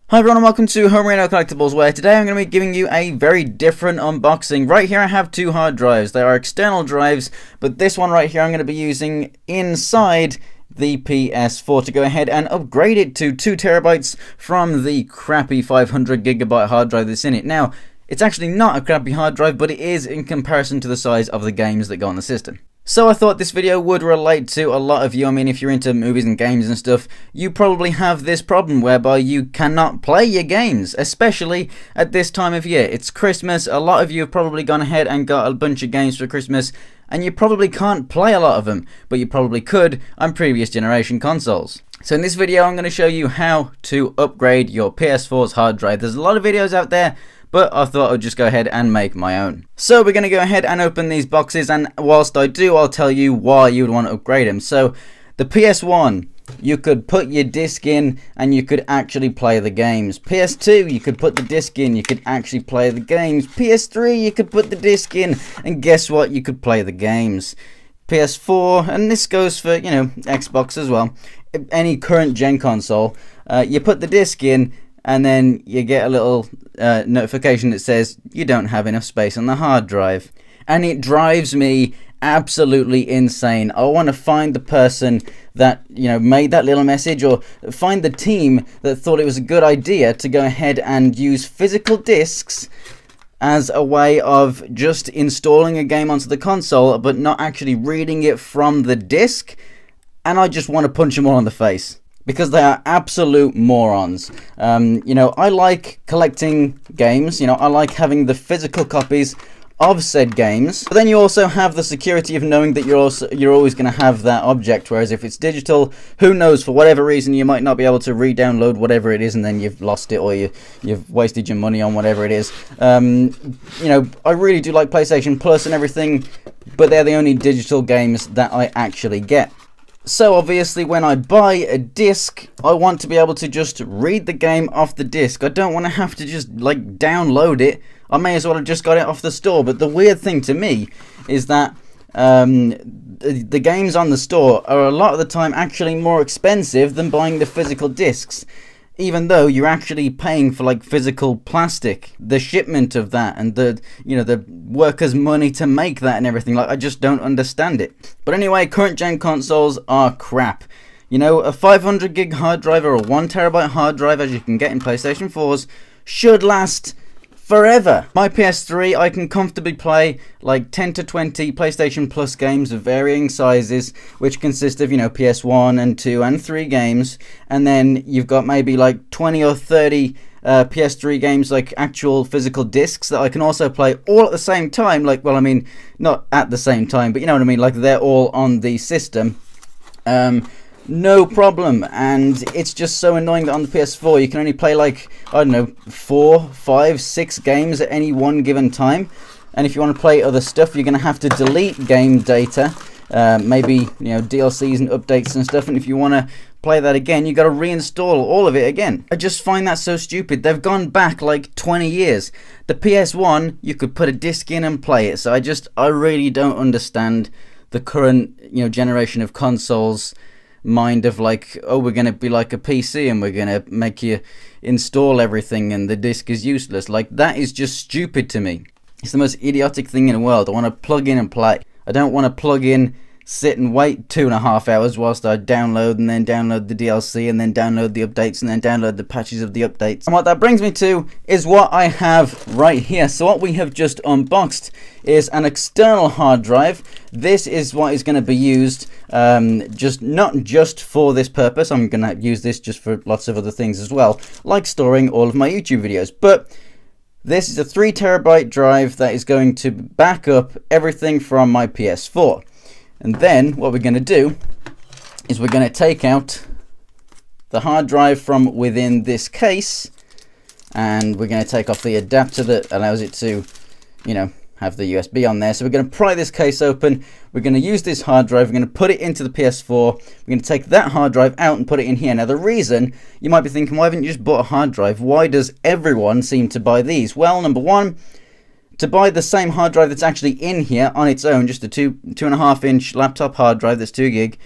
Hi everyone and welcome to Homerino Collectibles, where today I'm going to be giving you a very different unboxing. Right here I have two hard drives. They are external drives, but this one right here I'm going to be using inside the PS4 to go ahead and upgrade it to 2 terabytes from the crappy 500 gigabyte hard drive that's in it. Now, it's actually not a crappy hard drive, but it is in comparison to the size of the games that go on the system. So I thought this video would relate to a lot of you. I mean, if you're into movies and games and stuff, you probably have this problem whereby you cannot play your games, especially at this time of year. It's Christmas. A lot of you have probably gone ahead and got a bunch of games for Christmas, and you probably can't play a lot of them, but you probably could on previous generation consoles. So in this video, I'm going to show you how to upgrade your PS4's hard drive. There's a lot of videos out there, but I thought I'd just go ahead and make my own. So we're going to go ahead and open these boxes, and whilst I do, I'll tell you why you would want to upgrade them. So the PS1, you could put your disc in and you could actually play the games. PS2, you could put the disc in, you could actually play the games. PS3, you could put the disc in, and guess what? You could play the games. PS4, and this goes for, you know, Xbox as well, any current gen console, you put the disc in, and then you get a little notification that says you don't have enough space on the hard drive. And it drives me absolutely insane. I want to find the person that, you know, made that little message, or find the team that thought it was a good idea to go ahead and use physical discs as a way of just installing a game onto the console but not actually reading it from the disc. And I just want to punch them all in the face, because they are absolute morons. You know, I like collecting games. You know, I like having the physical copies of said games. But then you also have the security of knowing that you're always going to have that object. Whereas if it's digital, who knows? For whatever reason, you might not be able to re-download whatever it is, and then you've lost it, or you've wasted your money on whatever it is. You know, I really do like PlayStation Plus and everything, but they're the only digital games that I actually get. So obviously when I buy a disc, I want to be able to just read the game off the disc. I don't want to have to just like download it. I may as well have just got it off the store. But the weird thing to me is that the games on the store are a lot of the time actually more expensive than buying the physical discs. Even though you're actually paying for like physical plastic, the shipment of that, and the, you know, the workers' money to make that and everything. Like, I just don't understand it. But anyway, current gen consoles are crap. You know, a 500 gig hard drive or a 1 terabyte hard drive, as you can get in PlayStation 4s, should last forever. My PS3, I can comfortably play like 10 to 20 PlayStation Plus games of varying sizes, which consist of, you know, PS1 and 2 and 3 games, and then you've got maybe like 20 or 30 PS3 games, like actual physical discs, that I can also play all at the same time. Like, well, I mean, not at the same time, but you know what I mean, like they're all on the system. No problem. And it's just so annoying that on the PS4 you can only play like, I don't know, 4, 5, 6 games at any one given time. And if you want to play other stuff, you're going to have to delete game data, maybe, you know, DLCs and updates and stuff. And if you want to play that again, you got to reinstall all of it again. I just find that so stupid. They've gone back like 20 years. The PS1, you could put a disc in and play it. So I really don't understand the current, you know, generation of consoles mind of like, oh, we're going to be like a PC and we're going to make you install everything and the disc is useless. Like, that is just stupid to me. It's the most idiotic thing in the world. I want to plug in and play. I don't want to plug in, sit and wait 2.5 hours whilst I download and then download the DLC and then download the updates and then download the patches of the updates. And what that brings me to is what I have right here. So what we have just unboxed is an external hard drive. This is what is going to be used not just for this purpose. I'm going to use this just for lots of other things as well, like storing all of my YouTube videos. But this is a 3 terabyte drive that is going to back up everything from my PS4. And then what we're going to do is we're going to take out the hard drive from within this case, and we're going to take off the adapter that allows it to, you know, have the USB on there. So we're going to pry this case open. We're going to use this hard drive. We're going to put it into the PS4. We're going to take that hard drive out and put it in here. Now, the reason, you might be thinking, why haven't you just bought a hard drive? Why does everyone seem to buy these? Well, number one, to buy the same hard drive that's actually in here on its own, just a 2.5 inch laptop hard drive that's 2 gig,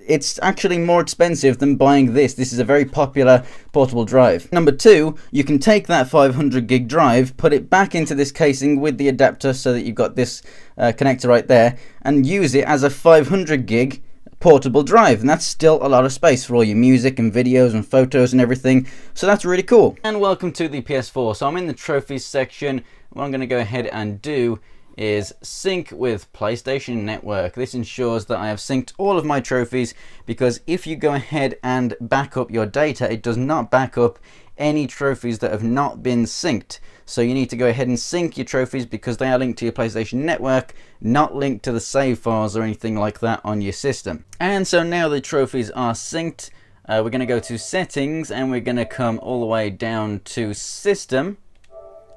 it's actually more expensive than buying this. This is a very popular portable drive. Number two, you can take that 500 gig drive, put it back into this casing with the adapter so that you've got this connector right there, and use it as a 500 gig portable drive, and that's still a lot of space for all your music and videos and photos and everything, so that's really cool. And welcome to the PS4. So I'm in the trophies section. What I'm going to go ahead and do is sync with PlayStation Network. This ensures that I have synced all of my trophies, because if you go ahead and back up your data, it does not back up any trophies that have not been synced. So you need to go ahead and sync your trophies because they are linked to your PlayStation Network, not linked to the save files or anything like that on your system. And so now the trophies are synced, we're going to go to settings, and we're going to come all the way down to system,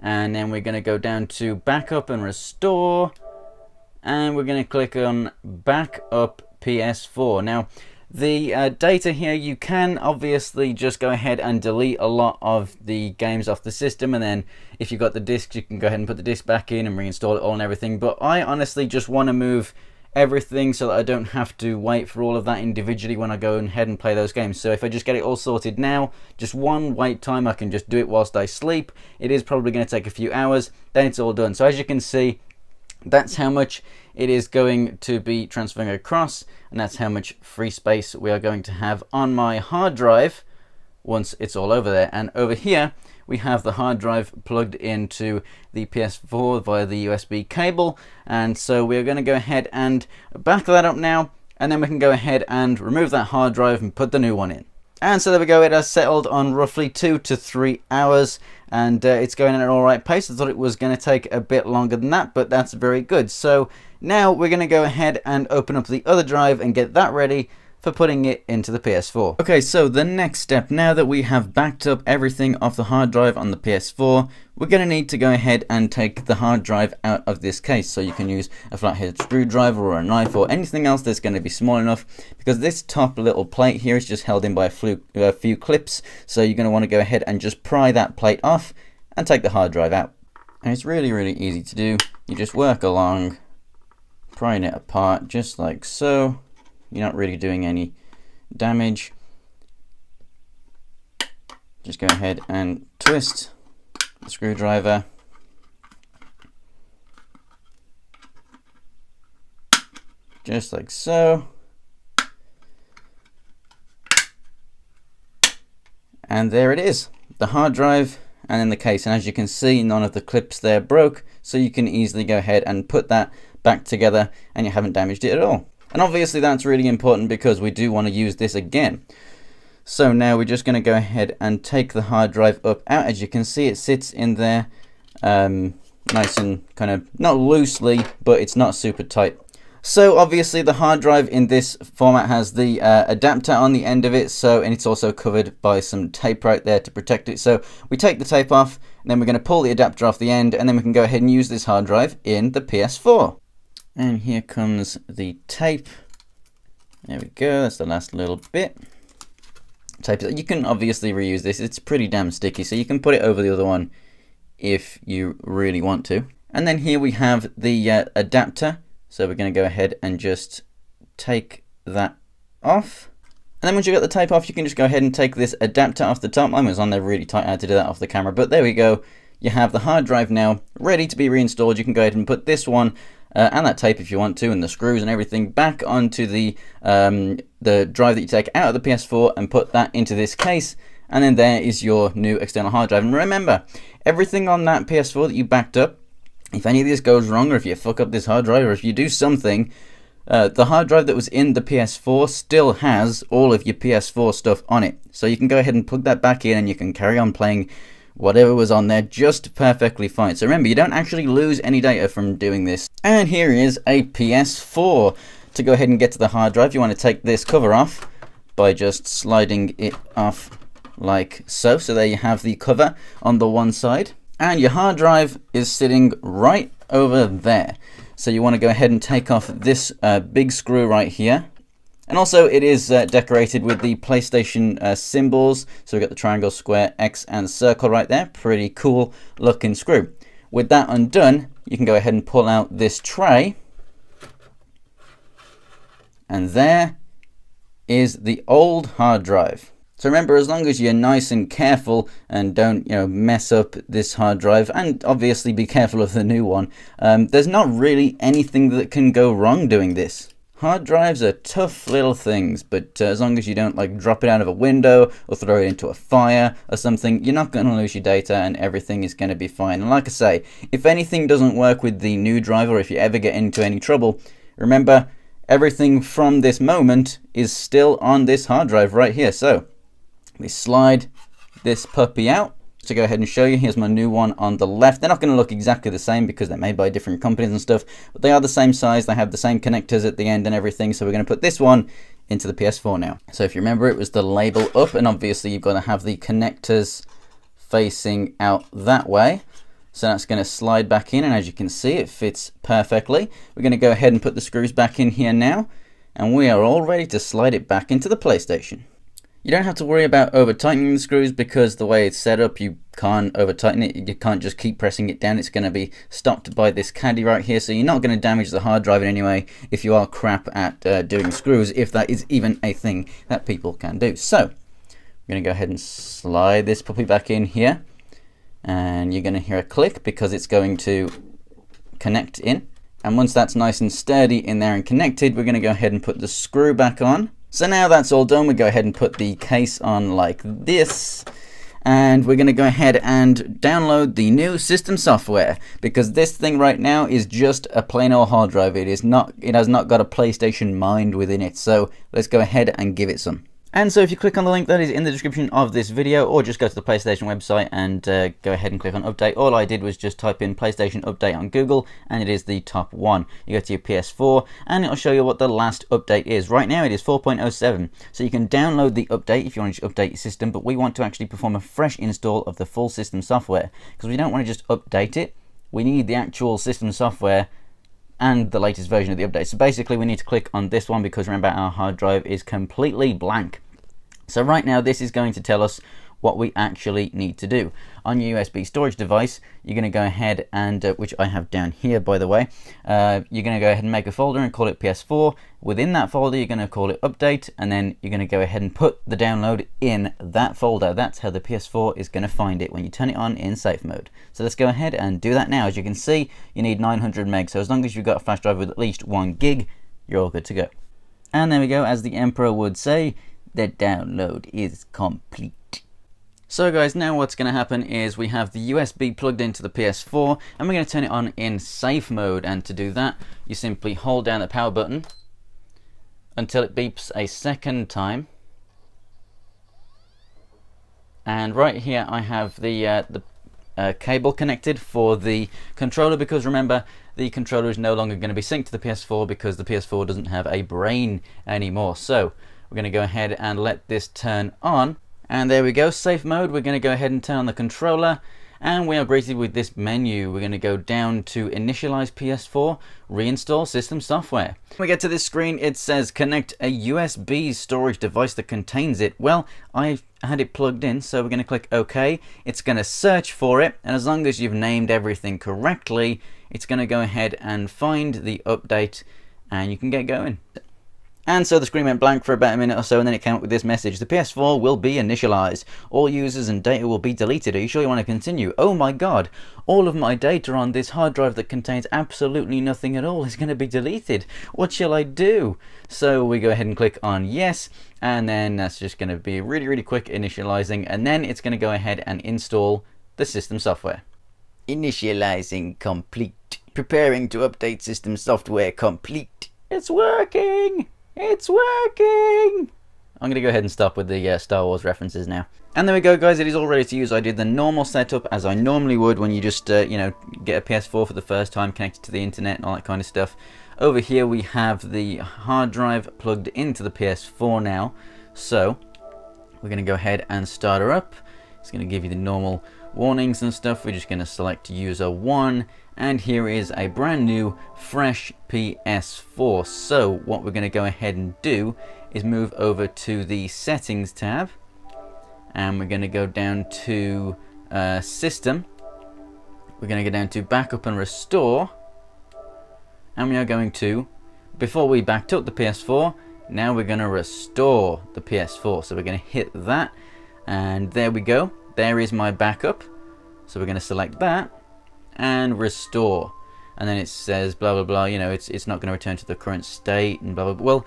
and then we're going to go down to backup and restore, and we're going to click on backup PS4. Now the data here, you can obviously just go ahead and delete a lot of the games off the system, and then if you've got the discs, you can go ahead and put the disc back in and reinstall it all and everything. But I honestly just want to move everything so that I don't have to wait for all of that individually when I go ahead and play those games. So if I just get it all sorted now, just one wait time, I can just do it whilst I sleep. It is probably going to take a few hours, then it's all done. So as you can see, that's how much it is going to be transferring across, and that's how much free space we are going to have on my hard drive once it's all over there. And over here we have the hard drive plugged into the PS4 via the USB cable, and so we're going to go ahead and back that up now, and then we can go ahead and remove that hard drive and put the new one in. And so there we go, it has settled on roughly 2 to 3 hours, and it's going at an alright pace. I thought it was going to take a bit longer than that, but that's very good. So now we're going to go ahead and open up the other drive and get that ready for putting it into the PS4. Okay, so the next step, now that we have backed up everything off the hard drive on the PS4, we're going to need to go ahead and take the hard drive out of this case. So you can use a flathead screwdriver or a knife or anything else that's going to be small enough, because this top little plate here is just held in by a few clips. So you're going to want to go ahead and just pry that plate off and take the hard drive out. And it's really, really easy to do. You just work along, prying it apart just like so. You're not really doing any damage. Just go ahead and twist the screwdriver. Just like so. And there it is, the hard drive and then the case. And as you can see, none of the clips there broke, so you can easily go ahead and put that back together and you haven't damaged it at all. And obviously that's really important because we do want to use this again. So now we're just going to go ahead and take the hard drive up out. As you can see, it sits in there nice and kind of, not loosely, but it's not super tight. So obviously the hard drive in this format has the adapter on the end of it, so, and it's also covered by some tape right there to protect it. So we take the tape off, and then we're going to pull the adapter off the end, and then we can go ahead and use this hard drive in the PS4. And here comes the tape. There we go, that's the last little bit. Tape. You can obviously reuse this, it's pretty damn sticky, so you can put it over the other one if you really want to. And then here we have the adapter, so we're going to go ahead and just take that off. And then once you got the tape off, you can just go ahead and take this adapter off the top. Mine was on there really tight, I had to do that off the camera, but there we go. You have the hard drive now ready to be reinstalled. You can go ahead and put this one and that tape if you want to, and the screws and everything back onto the drive that you take out of the PS4 and put that into this case, and then there is your new external hard drive. And remember, everything on that PS4 that you backed up, if any of this goes wrong, or if you fuck up this hard drive, or if you do something, the hard drive that was in the PS4 still has all of your PS4 stuff on it. So you can go ahead and plug that back in and you can carry on playing whatever was on there just perfectly fine. So remember, you don't actually lose any data from doing this. And here is a PS4. To go ahead and get to the hard drive, you want to take this cover off by just sliding it off like so. So there you have the cover on the one side. And your hard drive is sitting right over there. So you want to go ahead and take off this big screw right here. And also it is decorated with the PlayStation symbols. So we've got the triangle, square, X and circle right there. Pretty cool looking screw. With that undone, you can go ahead and pull out this tray. And there is the old hard drive. So remember, as long as you're nice and careful and don't, mess up this hard drive, and obviously be careful of the new one, there's not really anything that can go wrong doing this. Hard drives are tough little things, but as long as you don't like drop it out of a window or throw it into a fire or something, you're not going to lose your data and everything is going to be fine. And like I say, if anything doesn't work with the new drive, or if you ever get into any trouble, remember, everything from this moment is still on this hard drive right here. So we slide this puppy out. To go ahead and show you, here's my new one on the left. They're not going to look exactly the same because they're made by different companies and stuff, but they are the same size. They have the same connectors at the end and everything. So we're going to put this one into the PS4 now. So if you remember, it was the label up, and obviously you've got to have the connectors facing out that way. So that's going to slide back in, and as you can see, it fits perfectly. We're going to go ahead and put the screws back in here now, and we are all ready to slide it back into the PlayStation. You don't have to worry about over tightening the screws because the way it's set up, you can't over tighten it. You can't just keep pressing it down. It's going to be stopped by this caddy right here, so you're not going to damage the hard drive in any way if you are crap at doing screws, if that is even a thing that people can do. So I'm going to go ahead and slide this puppy back in here, and you're going to hear a click because it's going to connect in. And once that's nice and sturdy in there and connected, we're going to go ahead and put the screw back on. So now that's all done, we go ahead and put the case on like this, and we're going to go ahead and download the new system software, because this thing right now is just a plain old hard drive. It has not got a PlayStation mind within it. So let's go ahead and give it some. And so if you click on the link that is in the description of this video, or just go to the PlayStation website and go ahead and click on update. All I did was just type in PlayStation update on Google, and it is the top one. You go to your PS4 and it'll show you what the last update is. Right now it is 4.07, so you can download the update if you want to just update your system, but we want to actually perform a fresh install of the full system software, because we don't want to just update it. We need the actual system software and the latest version of the update. So basically we need to click on this one, because remember, our hard drive is completely blank. So right now this is going to tell us what we actually need to do. On your USB storage device, you're going to go ahead and, which I have down here by the way, you're going to go ahead and make a folder and call it PS4. Within that folder you're going to call it update, and then you're going to go ahead and put the download in that folder. That's how the PS4 is going to find it when you turn it on in safe mode. So let's go ahead and do that now. As you can see, you need 900 meg, so as long as you've got a flash drive with at least 1 gig, you're all good to go. And there we go, as the Emperor would say, the download is complete. So guys, now what's going to happen is we have the USB plugged into the PS4, and we're going to turn it on in safe mode. And to do that, you simply hold down the power button until it beeps a second time. And right here I have the cable connected for the controller, because remember, the controller is no longer going to be synced to the PS4 because the PS4 doesn't have a brain anymore. So we're going to go ahead and let this turn on. And there we go, safe mode. We're going to go ahead and turn on the controller, and we are greeted with this menu. We're going to go down to initialize PS4, reinstall system software. When we get to this screen, it says connect a USB storage device that contains it. Well, I had it plugged in, so we're going to click OK. It's going to search for it, and as long as you've named everything correctly, it's going to go ahead and find the update, and you can get going. And so the screen went blank for about a minute or so, and then it came up with this message: the PS4 will be initialized. All users and data will be deleted. Are you sure you want to continue? Oh my god, all of my data on this hard drive that contains absolutely nothing at all is going to be deleted. What shall I do? So we go ahead and click on yes, and then that's just going to be really quick initializing, and then it's going to go ahead and install the system software. Initializing complete. Preparing to update system software complete. It's working! It's working! I'm going to go ahead and stop with the Star Wars references now. And there we go guys, it is all ready to use. I did the normal setup as I normally would when you just, get a PS4 for the first time, connected to the internet and all that kind of stuff. Over here we have the hard drive plugged into the PS4 now. So we're going to go ahead and start her up. It's going to give you the normal warnings and stuff. We're just going to select user 1, and here is a brand new fresh PS4. So what we're going to go ahead and do is move over to the settings tab, and we're going to go down to system. We're going to go down to backup and restore, and we are going to, before we backed up the PS4, now we're going to restore the PS4. So we're going to hit that, and there we go. There is my backup. So we're going to select that and restore, and then it says blah blah blah, you know, it's not going to return to the current state and blah blah blah. Well,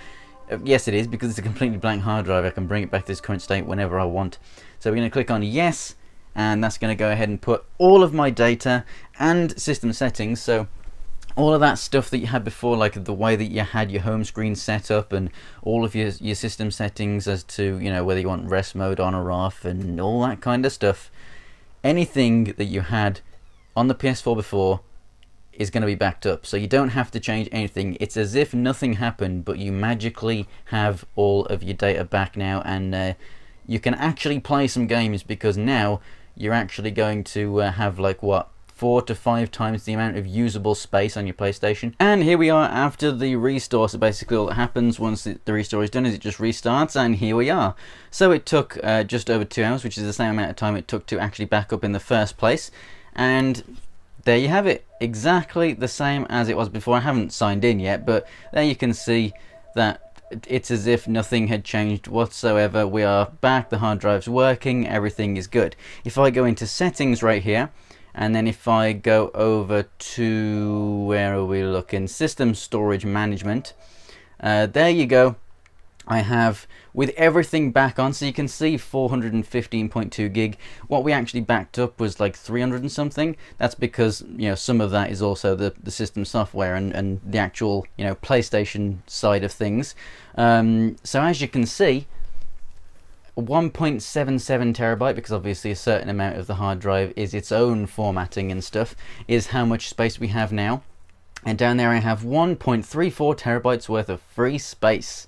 yes it is, because it's a completely blank hard drive. I can bring it back to this current state whenever I want. So we're going to click on yes, and that's going to go ahead and put all of my data and system settings. So all of that stuff that you had before, like the way that you had your home screen set up and all of your system settings as to, you know, whether you want rest mode on or off and all that kind of stuff. Anything that you had on the PS4 before is going to be backed up, so you don't have to change anything. It's as if nothing happened, but you magically have all of your data back now, and you can actually play some games, because now you're actually going to have like what, 4 to 5 times the amount of usable space on your PlayStation. And here we are after the restore. So basically all that happens once the restore is done is it just restarts, and here we are. So it took just over 2 hours, which is the same amount of time it took to actually back up in the first place. And there you have it, exactly the same as it was before. I haven't signed in yet, but there you can see that it's as if nothing had changed whatsoever. We are back, the hard drive's working, everything is good. If I go into settings right here, and then if I go over to, where are we looking, system storage management, there you go. I have, with everything back on, so you can see 415.2 gig. What we actually backed up was like 300 and something. That's because, you know, some of that is also the system software and the actual, you know, PlayStation side of things. So as you can see, 1.77 terabyte, because obviously a certain amount of the hard drive is its own formatting and stuff, is how much space we have now. And down there I have 1.34 terabytes worth of free space.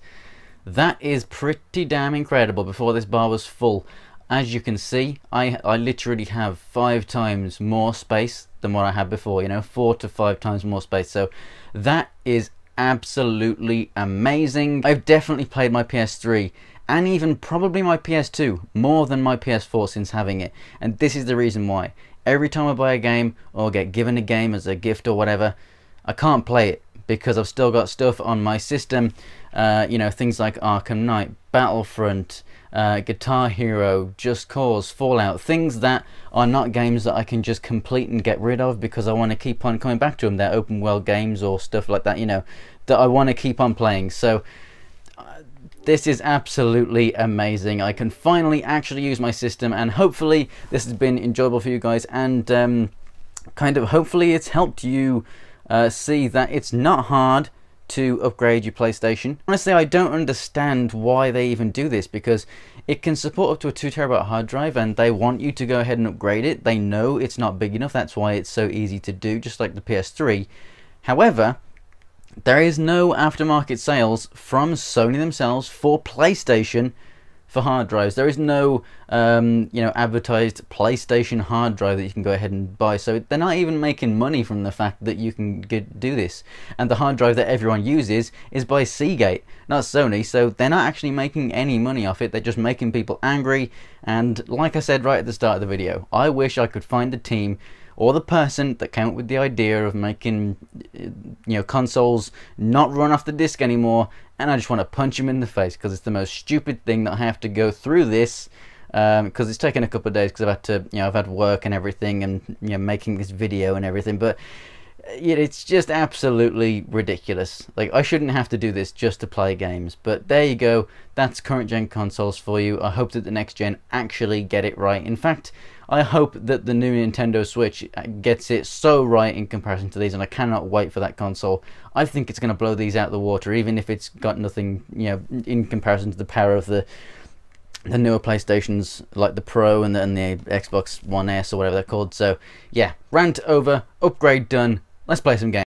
That is pretty damn incredible. Before this bar was full, as you can see, I literally have 5 times more space than what I had before, you know, 4 to 5 times more space. So that is absolutely amazing. I've definitely played my PS3 and even probably my PS2 more than my PS4 since having it, and this is the reason why. Every time I buy a game or get given a game as a gift or whatever, I can't play it because I've still got stuff on my system, you know, things like Arkham Knight, Battlefront, Guitar Hero, Just Cause, Fallout, things that are not games that I can just complete and get rid of because I want to keep on coming back to them. They're open world games or stuff like that, you know, that I want to keep on playing. So this is absolutely amazing. I can finally actually use my system, and hopefully this has been enjoyable for you guys, and kind of hopefully it's helped you see that it's not hard to upgrade your PlayStation. Honestly, I don't understand why they even do this, because it can support up to a 2 terabyte hard drive and they want you to go ahead and upgrade it. They know it's not big enough, that's why it's so easy to do, just like the PS3. However, there is no aftermarket sales from Sony themselves for PlayStation for hard drives. There is no you know, advertised PlayStation hard drive that you can go ahead and buy, so they're not even making money from the fact that you can do this. And the hard drive that everyone uses is by Seagate, not Sony, so they're not actually making any money off it. They're just making people angry. And like I said right at the start of the video, I wish I could find the team or the person that came up with the idea of making, you know, consoles not run off the disc anymore, and I just want to punch him in the face, because it's the most stupid thing that I have to go through this, because it's taken a couple of days because I've had to, you know, I've had work and everything, and, you know, making this video and everything, but it's just absolutely ridiculous. Like, I shouldn't have to do this just to play games. But there you go, that's current gen consoles for you. I hope that the next gen actually get it right. In fact, I hope that the new Nintendo Switch gets it so right in comparison to these, and I cannot wait for that console. I think it's going to blow these out of the water, even if it's got nothing, you know, in comparison to the power of the newer PlayStations, like the Pro and the Xbox One S or whatever they're called. So yeah, rant over, upgrade done. Let's play some games.